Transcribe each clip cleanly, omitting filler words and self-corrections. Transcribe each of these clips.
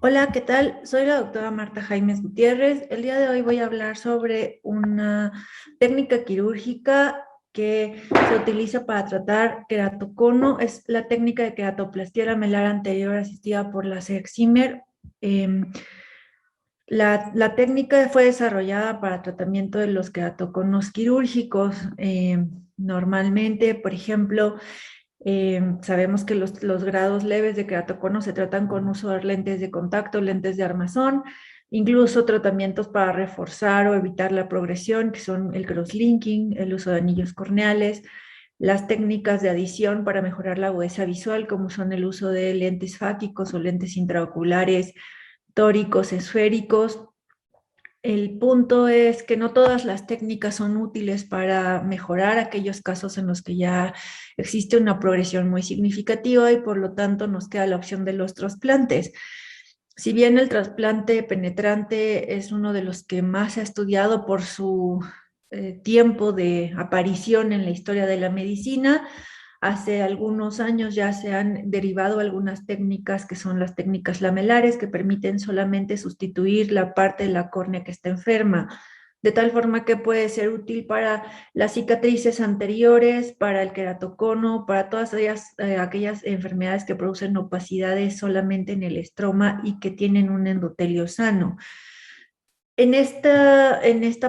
Hola, ¿qué tal? Soy la doctora Marta Jaimes Gutiérrez. El día de hoy voy a hablar sobre una técnica quirúrgica que se utiliza para tratar queratocono. Es la técnica de queratoplastia lamelar anterior asistida por láser Zimmer. Em, la técnica fue desarrollada para tratamiento de los queratoconos quirúrgicos. Normalmente, por ejemplo, sabemos que los grados leves de queratocono se tratan con uso de lentes de contacto, lentes de armazón, incluso tratamientos para reforzar o evitar la progresión, que son el crosslinking, el uso de anillos corneales, las técnicas de adición para mejorar la agudeza visual, como son el uso de lentes fáquicos o lentes intraoculares, tóricos, esféricos. El punto es que no todas las técnicas son útiles para mejorar aquellos casos en los que ya existe una progresión muy significativa y por lo tanto nos queda la opción de los trasplantes. Si bien el trasplante penetrante es uno de los que más se ha estudiado por su tiempo de aparición en la historia de la medicina, hace algunos años ya se han derivado algunas técnicas que son las técnicas lamelares que permiten solamente sustituir la parte de la córnea que está enferma, de tal forma que puede ser útil para las cicatrices anteriores, para el queratocono, para todas aquellas enfermedades que producen opacidades solamente en el estroma y que tienen un endotelio sano. En esta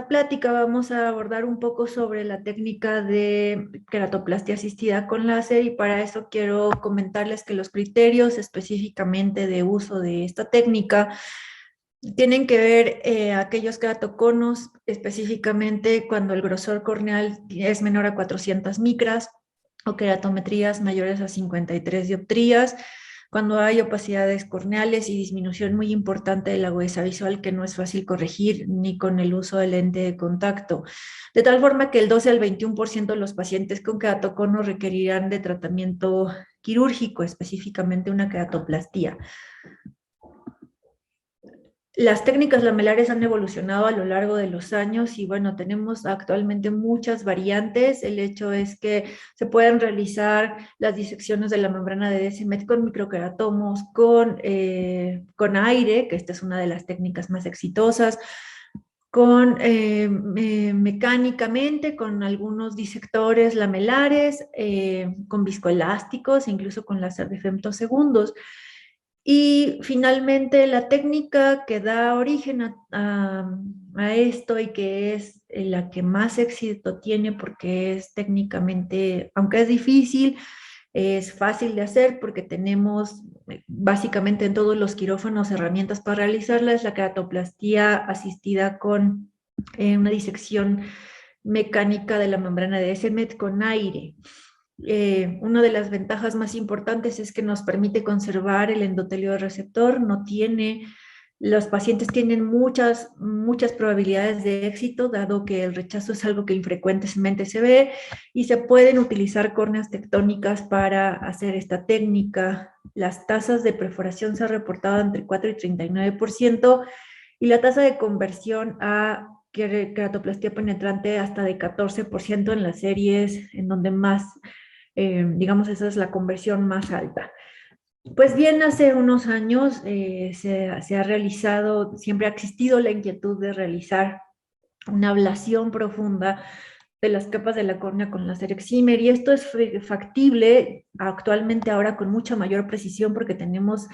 plática vamos a abordar un poco sobre la técnica de queratoplastia asistida con láser y para eso quiero comentarles que los criterios específicamente de uso de esta técnica tienen que ver aquellos queratoconos, específicamente cuando el grosor corneal es menor a 400 micras o queratometrías mayores a 53 dioptrías, cuando hay opacidades corneales y disminución muy importante de la agudeza visual que no es fácil corregir ni con el uso de lente de contacto. De tal forma que el 12 al 21% de los pacientes con queratocono requerirán de tratamiento quirúrgico, específicamente una queratoplastía. Las técnicas lamelares han evolucionado a lo largo de los años y bueno, tenemos actualmente muchas variantes. El hecho es que se pueden realizar las disecciones de la membrana de Descemet con microqueratomos, con aire, que esta es una de las técnicas más exitosas, mecánicamente, con algunos disectores lamelares, con viscoelásticos, incluso con láser de femtosegundos. Y finalmente la técnica que da origen a esto y que es la que más éxito tiene porque es técnicamente, aunque es difícil, es fácil de hacer porque tenemos básicamente en todos los quirófanos herramientas para realizarla, es la queratoplastía asistida con una disección mecánica de la membrana de Descemet con aire. Una de las ventajas más importantes es que nos permite conservar el endotelio del receptor, los pacientes tienen muchas probabilidades de éxito, dado que el rechazo es algo que infrecuentemente se ve, y se pueden utilizar córneas tectónicas para hacer esta técnica. Las tasas de perforación se han reportado entre 4 y 39%, y la tasa de conversión a queratoplastia penetrante hasta de 14% en las series en donde más digamos, esa es la conversión más alta. Pues bien, hace unos años se ha realizado, siempre ha existido la inquietud de realizar una ablación profunda de las capas de la córnea con láser excimer, y esto es factible actualmente ahora con mucha mayor precisión porque tenemos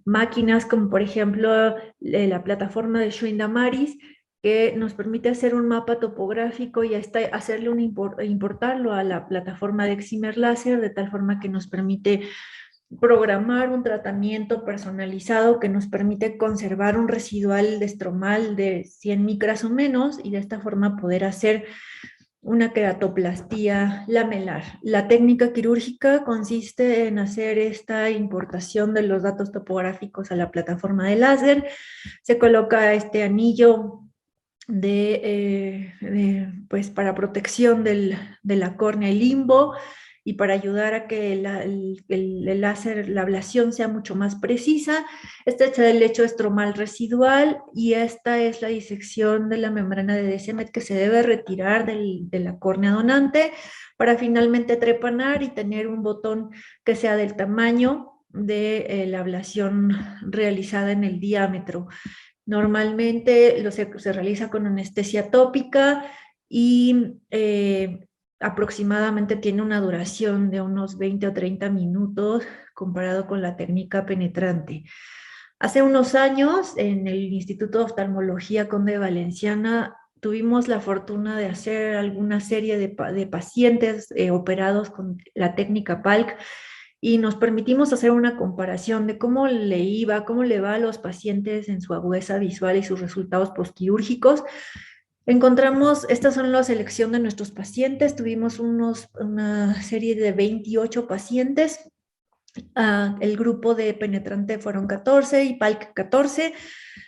máquinas como por ejemplo la plataforma de Schwinn-Damaris, que nos permite hacer un mapa topográfico y hasta importarlo a la plataforma de excimer láser, de tal forma que nos permite programar un tratamiento personalizado que nos permite conservar un residual destromal de 100 micras o menos y de esta forma poder hacer una queratoplastía lamelar. La técnica quirúrgica consiste en hacer esta importación de los datos topográficos a la plataforma de láser. Se coloca este anillo pues para protección de la córnea y limbo y para ayudar a que el láser, la ablación sea mucho más precisa. Está hecha del lecho estromal residual y esta es la disección de la membrana de Descemet que se debe retirar de la córnea donante para finalmente trepanar y tener un botón que sea del tamaño de la ablación realizada en el diámetro. Normalmente se realiza con anestesia tópica y aproximadamente tiene una duración de unos 20 o 30 minutos comparado con la técnica penetrante. Hace unos años, en el Instituto de Oftalmología Conde de Valenciana, tuvimos la fortuna de hacer alguna serie de pacientes operados con la técnica PALC y nos permitimos hacer una comparación de cómo le iba, cómo le va a los pacientes en su agudeza visual y sus resultados postquirúrgicos. Encontramos, estas son la selección de nuestros pacientes, tuvimos una serie de 28 pacientes. El grupo de penetrante fueron 14 y PALC 14.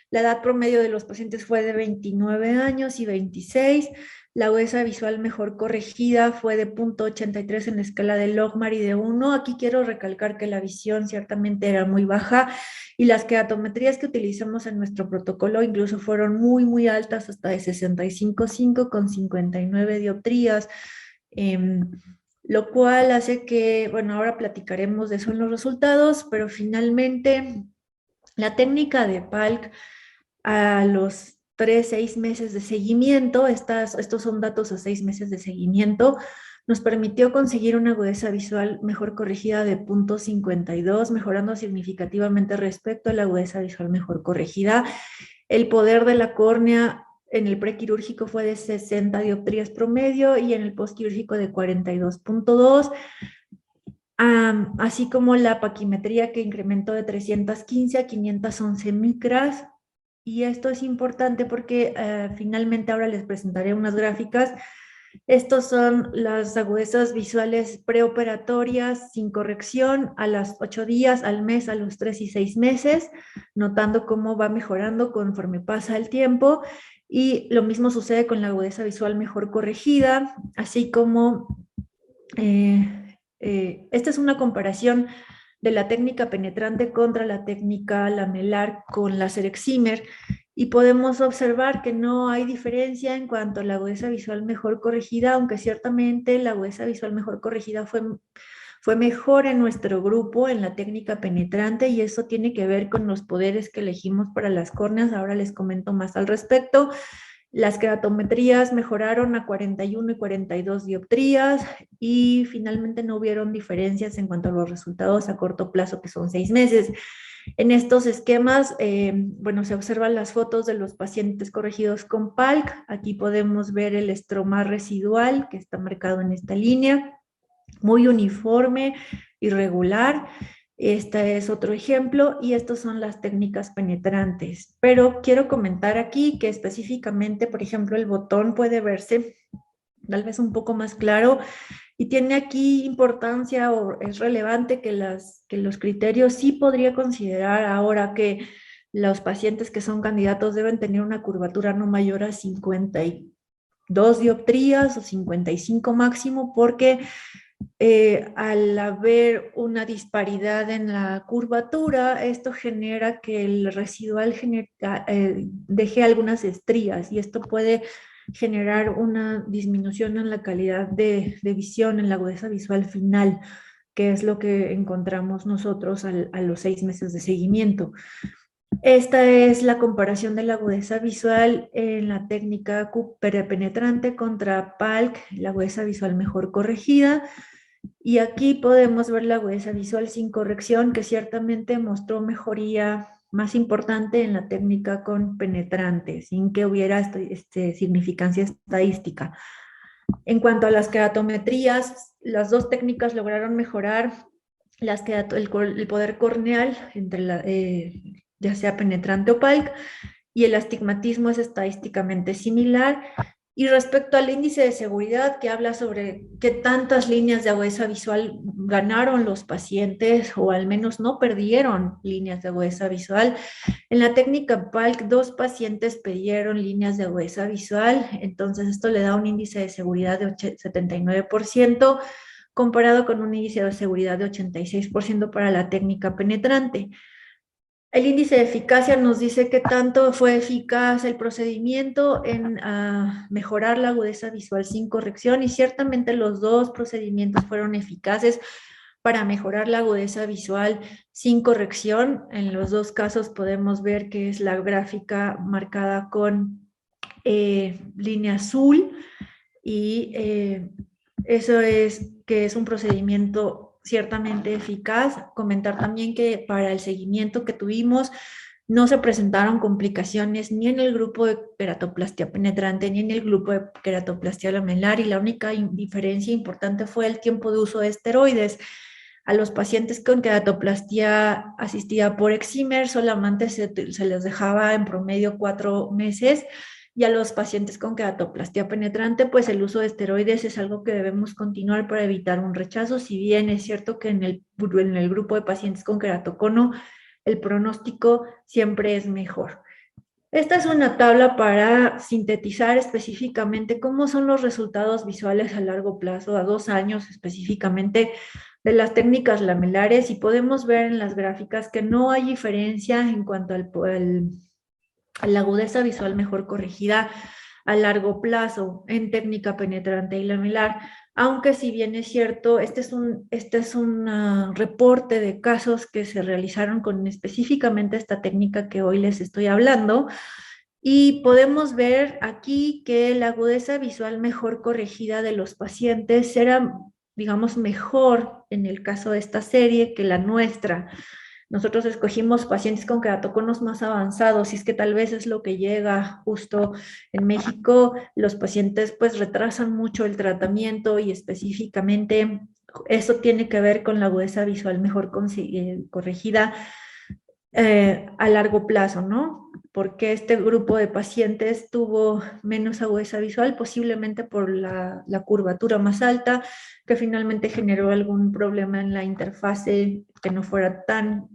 La edad promedio de los pacientes fue de 29 años y 26. La agudeza visual mejor corregida fue de 0.83 en la escala de Logmar y de 1. Aquí quiero recalcar que la visión ciertamente era muy baja y las queratometrías que utilizamos en nuestro protocolo incluso fueron muy, muy altas, hasta de 65.5 con 59 dioptrías. Lo cual hace que, bueno, ahora platicaremos de eso en los resultados, pero finalmente la técnica de PALC a los 3, 6 meses de seguimiento, estos son datos a 6 meses de seguimiento, nos permitió conseguir una agudeza visual mejor corregida de 0.52, mejorando significativamente respecto a la agudeza visual mejor corregida. El poder de la córnea en el prequirúrgico fue de 60 dioptrías promedio y en el postquirúrgico de 42.2, así como la paquimetría que incrementó de 315 a 511 micras. Y esto es importante porque finalmente ahora les presentaré unas gráficas. Estos son las agudezas visuales preoperatorias sin corrección a los 8 días, al mes, a los 3 y 6 meses, notando cómo va mejorando conforme pasa el tiempo. Y lo mismo sucede con la agudeza visual mejor corregida, así como esta es una comparación de la técnica penetrante contra la técnica lamelar con láser excimer, y podemos observar que no hay diferencia en cuanto a la agudeza visual mejor corregida, aunque ciertamente la agudeza visual mejor corregida fue mejor en nuestro grupo en la técnica penetrante, y eso tiene que ver con los poderes que elegimos para las córneas. Ahora les comento más al respecto. Las queratometrías mejoraron a 41 y 42 dioptrías y finalmente no hubieron diferencias en cuanto a los resultados a corto plazo, que son 6 meses. En estos esquemas, bueno, se observan las fotos de los pacientes corregidos con PALC. Aquí podemos ver el estroma residual que está marcado en esta línea, muy uniforme, irregular. Este es otro ejemplo y estas son las técnicas penetrantes. Pero quiero comentar aquí que específicamente, por ejemplo, el botón puede verse tal vez un poco más claro y tiene aquí importancia, o es relevante que los criterios sí podría considerar ahora que los pacientes que son candidatos deben tener una curvatura no mayor a 52 dioptrías o 55 máximo, porque al haber una disparidad en la curvatura, esto genera que el residual deje algunas estrías, y esto puede generar una disminución en la calidad de visión, en la agudeza visual final, que es lo que encontramos nosotros a los 6 meses de seguimiento. Esta es la comparación de la agudeza visual en la técnica penetrante contra PALC, la agudeza visual mejor corregida. Y aquí podemos ver la agudeza visual sin corrección, que ciertamente mostró mejoría más importante en la técnica con penetrante, sin que hubiera significancia estadística. En cuanto a las queratometrías, las dos técnicas lograron mejorar el poder corneal, ya sea penetrante o PALC, y el astigmatismo es estadísticamente similar. Y respecto al índice de seguridad, que habla sobre qué tantas líneas de agudeza visual ganaron los pacientes, o al menos no perdieron líneas de agudeza visual, en la técnica PALC 2 pacientes perdieron líneas de agudeza visual, entonces esto le da un índice de seguridad de 79%, comparado con un índice de seguridad de 86% para la técnica penetrante. El índice de eficacia nos dice qué tanto fue eficaz el procedimiento en mejorar la agudeza visual sin corrección, y ciertamente los dos procedimientos fueron eficaces, para mejorar la agudeza visual sin corrección. En los dos casos podemos ver que es la gráfica marcada con línea azul y eso es que es un procedimiento ciertamente eficaz. Comentar también que para el seguimiento que tuvimos no se presentaron complicaciones ni en el grupo de queratoplastia penetrante ni en el grupo de queratoplastia lamelar, y la única diferencia importante fue el tiempo de uso de esteroides. A los pacientes con queratoplastia asistida por Excimer solamente se les dejaba en promedio 4 meses, y a los pacientes con queratoplastia penetrante, pues el uso de esteroides es algo que debemos continuar para evitar un rechazo, si bien es cierto que en el grupo de pacientes con queratocono el pronóstico siempre es mejor. Esta es una tabla para sintetizar específicamente cómo son los resultados visuales a largo plazo, a 2 años específicamente, de las técnicas lamelares, y podemos ver en las gráficas que no hay diferencia en cuanto a la agudeza visual mejor corregida a largo plazo en técnica penetrante y lamelar, aunque si bien es cierto, este es un reporte de casos que se realizaron con específicamente esta técnica que hoy les estoy hablando, y podemos ver aquí que la agudeza visual mejor corregida de los pacientes era, digamos, mejor en el caso de esta serie que la nuestra. Nosotros escogimos pacientes con queratoconos más avanzados, y es que tal vez es lo que llega justo en México. Los pacientes pues retrasan mucho el tratamiento, y específicamente eso tiene que ver con la agudeza visual mejor corregida a largo plazo, ¿no? Porque este grupo de pacientes tuvo menos agudeza visual, posiblemente por la curvatura más alta, que finalmente generó algún problema en la interfase que no fuera tan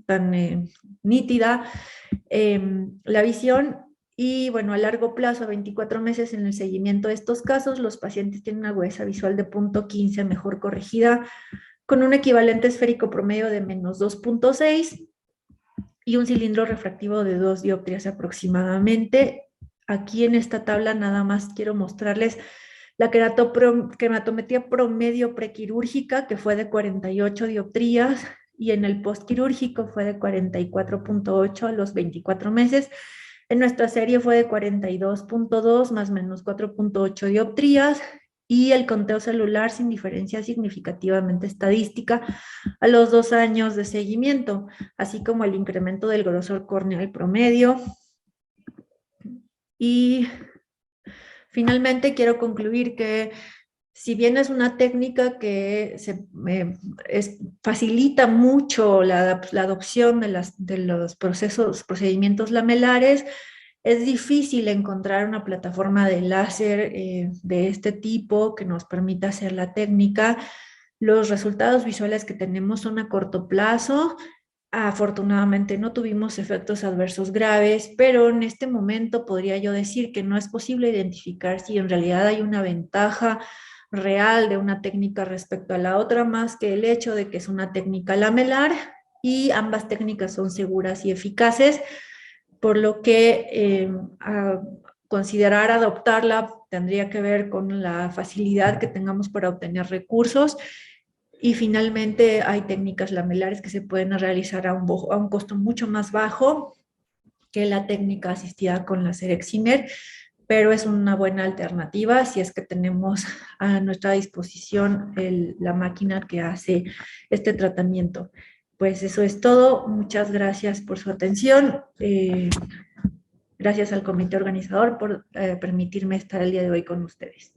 nítida la visión. Y bueno, a largo plazo, a 24 meses en el seguimiento de estos casos, los pacientes tienen una agudeza visual de 0.15 mejor corregida, con un equivalente esférico promedio de menos 2.6 y un cilindro refractivo de 2 dioptrías aproximadamente. Aquí en esta tabla nada más quiero mostrarles la queratometría promedio prequirúrgica, que fue de 48 dioptrías, y en el postquirúrgico fue de 44.8 a los 24 meses. En nuestra serie fue de 42.2 más o menos 4.8 dioptrías, y el conteo celular sin diferencia significativamente estadística a los 2 años de seguimiento, así como el incremento del grosor córneal promedio. Y finalmente quiero concluir que si bien es una técnica que facilita mucho la adopción de los procedimientos lamelares, es difícil encontrar una plataforma de láser de este tipo que nos permita hacer la técnica. Los resultados visuales que tenemos son a corto plazo. Afortunadamente no tuvimos efectos adversos graves, pero en este momento podría yo decir que no es posible identificar si en realidad hay una ventaja real de una técnica respecto a la otra, más que el hecho de que es una técnica lamelar y ambas técnicas son seguras y eficaces, por lo que considerar adoptarla tendría que ver con la facilidad que tengamos para obtener recursos. Y finalmente hay técnicas lamelares que se pueden realizar a un costo mucho más bajo que la técnica asistida con láser Excimer, pero es una buena alternativa si es que tenemos a nuestra disposición la máquina que hace este tratamiento. Pues eso es todo. Muchas gracias por su atención. Gracias al comité organizador por permitirme estar el día de hoy con ustedes.